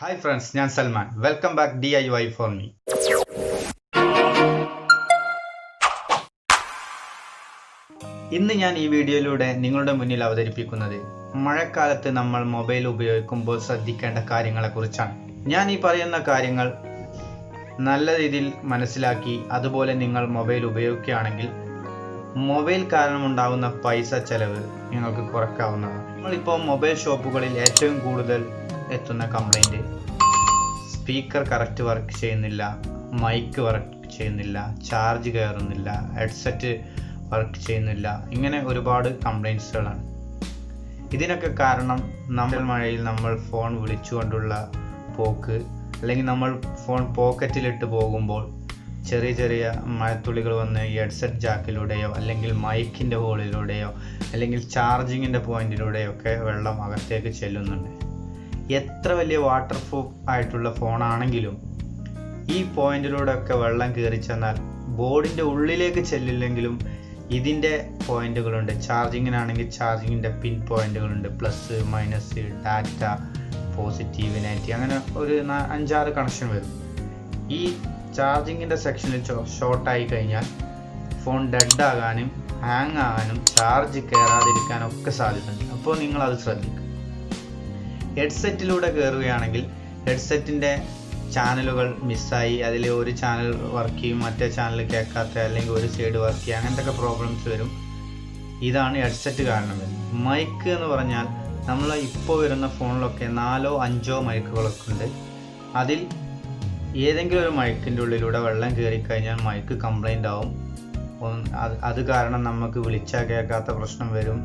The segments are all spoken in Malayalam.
Hi friends, ഞാൻ Salman. Welcome back DIY for me. ഇന്ന് ഞാൻ ഈ വീഡിയോയിലൂടെ നിങ്ങളുടെ മുന്നിൽ അവതരിപ്പിക്കുന്നത് മഴക്കാലത്ത് നമ്മൾ മൊബൈൽ ഉപയോഗിക്കുമ്പോൾ ശ്രദ്ധിക്കേണ്ട കാര്യങ്ങളെക്കുറിച്ചാണ്. ഞാൻ ഈ പറയുന്ന കാര്യങ്ങൾ നല്ല രീതിയിൽ മനസ്സിലാക്കി അതുപോലെ നിങ്ങൾ മൊബൈൽ ഉപയോഗിക്കുകയാണെങ്കിൽ മൊബൈൽ കാരണമുണ്ടാകുന്ന പൈസ ചെലവ് നിങ്ങൾക്ക് കുറയ്ക്കാവുന്നതാണ്. നമ്മളിപ്പോൾ മൊബൈൽ ഷോപ്പുകളിൽ ഏറ്റവും കൂടുതൽ എത്തുന്ന കംപ്ലൈൻറ്റ് സ്പീക്കർ കറക്റ്റ് വർക്ക് ചെയ്യുന്നില്ല, മൈക്ക് വർക്ക് ചെയ്യുന്നില്ല, ചാർജ് കയറുന്നില്ല, ഹെഡ്സെറ്റ് വർക്ക് ചെയ്യുന്നില്ല, ഇങ്ങനെ ഒരുപാട് കംപ്ലൈൻറ്റ്സുകളാണ്. ഇതിനൊക്കെ കാരണം നമ്മൾ മഴയിൽ നമ്മൾ ഫോൺ വിളിച്ചുകൊണ്ടുള്ള പോക്ക്, അല്ലെങ്കിൽ നമ്മൾ ഫോൺ പോക്കറ്റിലിട്ട് പോകുമ്പോൾ ചെറിയ ചെറിയ മഴത്തുള്ളികൾ വന്ന് ഈ ഹെഡ്സെറ്റ് ജാക്കിലൂടെയോ അല്ലെങ്കിൽ മൈക്കിൻ്റെ ഹോളിലൂടെയോ അല്ലെങ്കിൽ ചാർജിങ്ങിൻ്റെ പോയിന്റിലൂടെയോ ഒക്കെ വെള്ളം അകത്തേക്ക് ചെല്ലുന്നുണ്ട്. എത്ര വലിയ വാട്ടർ പ്രൂഫ് ആയിട്ടുള്ള ഫോണാണെങ്കിലും ഈ പോയിന്റിലൂടെ ഒക്കെ വെള്ളം കയറി ചെന്നാൽ ബോർഡിൻ്റെ ഉള്ളിലേക്ക് ചെല്ലില്ലെങ്കിലും ഇതിൻ്റെ പോയിന്റുകളുണ്ട്. ചാർജിങ്ങിനാണെങ്കിൽ ചാർജിങ്ങിൻ്റെ പിൻ പോയിന്റുകളുണ്ട്, plus minus, data, positive, negative, അങ്ങനെ ഒരു 5-6 കണക്ഷൻ വരും. ഈ ചാർജിങ്ങിൻ്റെ സെക്ഷനിൽ ഷോർട്ടായി കഴിഞ്ഞാൽ ഫോൺ ഡെഡ് ആകാനും ഹാങ് ആകാനും ചാർജ് കയറാതിരിക്കാനും ഒക്കെ സാധ്യതയുണ്ട്. അപ്പോൾ നിങ്ങളത് ശ്രദ്ധിക്കുക. ഹെഡ്സെറ്റിലൂടെ കയറുകയാണെങ്കിൽ ഹെഡ്സെറ്റിൻ്റെ ചാനലുകൾ മിസ്സായി അതിൽ ഒരു ചാനൽ വർക്ക് ചെയ്യും, മറ്റേ ചാനൽ കേൾക്കാത്ത, അല്ലെങ്കിൽ ഒരു സൈഡ് വർക്ക് ചെയ്യുക, അങ്ങനത്തെ പ്രോബ്ലംസ് വരും. ഇതാണ് ഹെഡ്സെറ്റ് കാരണം വരുന്നത്. മൈക്ക് എന്ന് പറഞ്ഞാൽ നമ്മൾ ഇപ്പോൾ വരുന്ന ഫോണിലൊക്കെ 4-5 മൈക്കുകളൊക്കെ ഉണ്ട്. അതിൽ ഏതെങ്കിലും ഒരു മൈക്കിൻ്റെ ഉള്ളിലൂടെ വെള്ളം കയറിക്കഴിഞ്ഞാൽ മൈക്ക് കംപ്ലൈൻ്റ് ആവും. അത് കാരണം നമുക്ക് വിളിച്ചാൽ കേൾക്കാത്ത പ്രശ്നം വരും,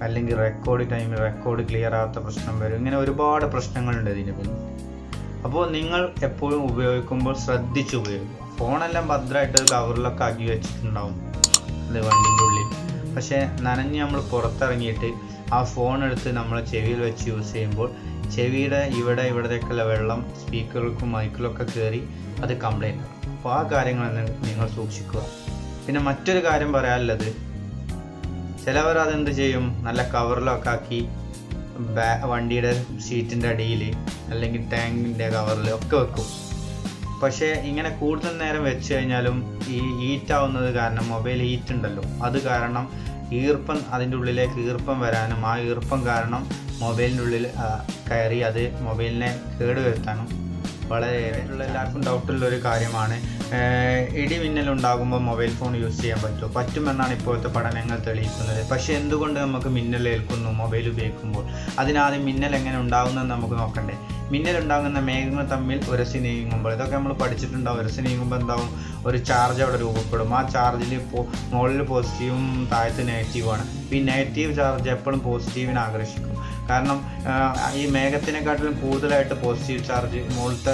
അല്ലെങ്കിൽ റെക്കോർഡ് ടൈമിൽ റെക്കോർഡ് ക്ലിയർ ആകാത്ത പ്രശ്നം വരും. ഇങ്ങനെ ഒരുപാട് പ്രശ്നങ്ങളുണ്ട് ഇതിന് പിന്നെ. അപ്പോൾ നിങ്ങൾ എപ്പോഴും ഉപയോഗിക്കുമ്പോൾ ശ്രദ്ധിച്ച് ഉപയോഗിക്കുക. ഫോണെല്ലാം ഭദ്രമായിട്ട് ഒരു കവറിലൊക്കെ ആക്കി വെച്ചിട്ടുണ്ടാവും അത് വണ്ടിൻ്റെ ഉള്ളിൽ. പക്ഷേ നനഞ്ഞ് നമ്മൾ പുറത്തിറങ്ങിയിട്ട് ആ ഫോൺ എടുത്ത് നമ്മൾ ചെവിയിൽ വെച്ച് യൂസ് ചെയ്യുമ്പോൾ ചെവിയുടെ ഇവിടത്തേക്കുള്ള വെള്ളം സ്പീക്കറിലും മൈക്കിലൊക്കെ കയറി അത് കംപ്ലൈൻ്റ് ആകും. അപ്പോൾ ആ കാര്യങ്ങൾ നിങ്ങൾ സൂക്ഷിക്കുക. പിന്നെ മറ്റൊരു കാര്യം പറയാനുള്ളത്, ചിലവർ അതെന്ത് ചെയ്യും, നല്ല കവറിലൊക്കെ ആക്കി വണ്ടിയുടെ സീറ്റിൻ്റെ അടിയിൽ അല്ലെങ്കിൽ ടാങ്കിൻ്റെ കവറിൽ ഒക്കെ വെക്കും. പക്ഷേ ഇങ്ങനെ കൂടുതൽ നേരം വെച്ച് കഴിഞ്ഞാലും ഈ ഹീറ്റാവുന്നത് കാരണം, മൊബൈൽ ഹീറ്റ് ഉണ്ടല്ലോ, അത് കാരണം ഈർപ്പം അതിൻ്റെ ഉള്ളിലേക്ക് ഈർപ്പം വരാനും ആ ഈർപ്പം കാരണം മൊബൈലിൻ്റെ ഉള്ളിൽ കയറി അത് മൊബൈലിനെ കേടുവരുത്താനും വളരെ എല്ലാവർക്കും ഡൗട്ടുള്ളൊരു കാര്യമാണ്. ഇടിമിന്നലുണ്ടാകുമ്പോൾ മൊബൈൽ ഫോൺ യൂസ് ചെയ്യാൻ പറ്റുമെന്നാണ് ഇപ്പോഴത്തെ പഠനങ്ങൾ തെളിയിക്കുന്നത്. പക്ഷേ എന്തുകൊണ്ട് നമുക്ക് മിന്നൽ ഏൽക്കുന്നു മൊബൈൽ ഉപയോഗിക്കുമ്പോൾ? അതിനാദ്യം മിന്നൽ എങ്ങനെ ഉണ്ടാകുന്നതെന്ന് നമുക്ക് നോക്കണ്ടേ. മിന്നലുണ്ടാകുന്ന മേഘങ്ങൾ തമ്മിൽ ഉരസി നീങ്ങുമ്പോൾ, ഇതൊക്കെ നമ്മൾ പഠിച്ചിട്ടുണ്ടാവും. ഉരസി നീങ്ങുമ്പോൾ എന്താവും, ഒരു ചാർജ് അവിടെ രൂപപ്പെടും. ആ ചാർജിൽ മുകളിൽ പോസിറ്റീവും താഴത്ത് നെഗറ്റീവുമാണ്. ഈ നെഗറ്റീവ് ചാർജ് എപ്പോഴും പോസിറ്റീവിനെ ആകർഷിക്കും. കാരണം ഈ മേഘത്തിനെക്കാട്ടിലും കൂടുതലായിട്ട് പോസിറ്റീവ് ചാർജ് മുകളിലത്തെ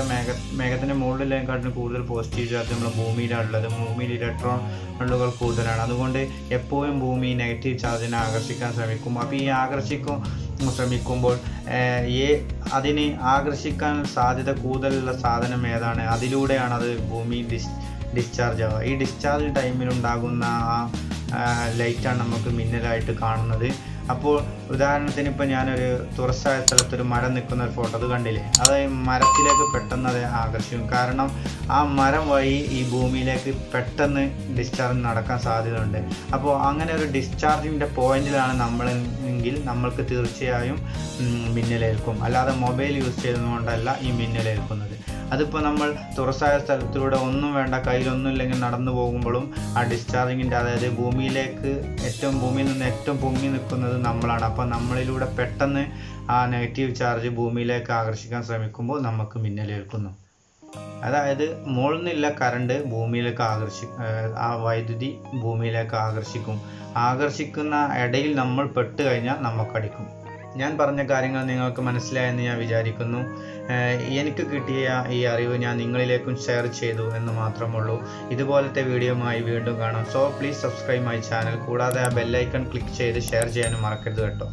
മേഘത്തിൻ്റെ മുകളിലേക്കാട്ടിലും കൂടുതൽ പോസിറ്റീവ് ചാർജ് നമ്മുടെ ഭൂമിയിലാണുള്ളത്. ഭൂമിയിൽ ഇലക്ട്രോണുകൾ കൂടുതലാണ്. അതുകൊണ്ട് എപ്പോഴും ഭൂമി നെഗറ്റീവ് ചാർജിനെ ആകർഷിക്കാൻ ശ്രമിക്കും. അപ്പോൾ ഈ ശ്രമിക്കുമ്പോൾ അതിന് ആകർഷിക്കാൻ സാധ്യത കൂടുതലുള്ള സാധനം ഏതാണ്, അതിലൂടെയാണ് അത് ഭൂമി ഡിസ്ചാർജ് ആവുക. ഈ ഡിസ്ചാർജ് ടൈമിലുണ്ടാകുന്ന ആ ലൈറ്റാണ് നമുക്ക് മിന്നലായിട്ട് കാണുന്നത്. അപ്പോൾ ഉദാഹരണത്തിന് ഇപ്പോൾ ഞാനൊരു തുറസായ സ്ഥലത്തൊരു മരം നിൽക്കുന്ന ഒരു ഫോട്ടോ അത് കണ്ടില്ലേ, അത് മരത്തിലേക്ക് പെട്ടെന്ന് അത് ആകർഷിക്കും. കാരണം ആ മരം വഴി ഈ ഭൂമിയിലേക്ക് പെട്ടെന്ന് ഡിസ്ചാർജ് നടക്കാൻ സാധ്യതയുണ്ട്. അപ്പോൾ അങ്ങനെ ഒരു ഡിസ്ചാർജിൻ്റെ പോയിന്റിലാണ് നമ്മളെങ്കിൽ നമ്മൾക്ക് തീർച്ചയായും മിന്നലേൽക്കും. അല്ലാതെ മൊബൈൽ യൂസ് ചെയ്യുന്നതുകൊണ്ടല്ല ഈ മിന്നലേൽക്കുന്നത്. അതിപ്പോൾ നമ്മൾ തുറസായ സ്ഥലത്തിലൂടെ ഒന്നും വേണ്ട, കയ്യിലൊന്നും ഇല്ലെങ്കിൽ നടന്നു പോകുമ്പോഴും ആ ഡിസ്ചാർജിങ്ങിൻ്റെ, അതായത് ഭൂമിയിൽ നിന്ന് ഏറ്റവും പൊങ്ങി നിൽക്കുന്നത് നമ്മളാണ്. അപ്പോൾ നമ്മളിലൂടെ പെട്ടെന്ന് ആ നെഗറ്റീവ് ചാർജ് ഭൂമിയിലേക്ക് ആകർഷിക്കാൻ ശ്രമിക്കുമ്പോൾ നമുക്ക് മിന്നലേൽക്കുന്നു. അതായത് മുകളിൽ നിന്നുള്ള കറണ്ട് ഭൂമിയിലേക്ക് ആ വൈദ്യുതി ഭൂമിയിലേക്ക് ആകർഷിക്കുന്ന ഇടയിൽ നമ്മൾ പെട്ട് കഴിഞ്ഞാൽ നമുക്കടിക്കും. ഞാൻ പറഞ്ഞ കാര്യങ്ങൾ നിങ്ങൾക്ക് മനസ്സിലായെന്ന് ഞാൻ വിചാരിക്കുന്നു. എനിക്ക് കിട്ടിയ ഈ അറിവ് ഞാൻ നിങ്ങളിലേക്കും ഷെയർ ചെയ്തു എന്ന് മാത്രമുള്ളൂ. ഇതുപോലത്തെ വീഡിയോയുമായി വീണ്ടും കാണാം. So please subscribe my channel. കൂടാതെ ആ ബെല്ലൈക്കൺ ക്ലിക്ക് ചെയ്ത് ഷെയർ ചെയ്യാനും മറക്കരുത് കേട്ടോ.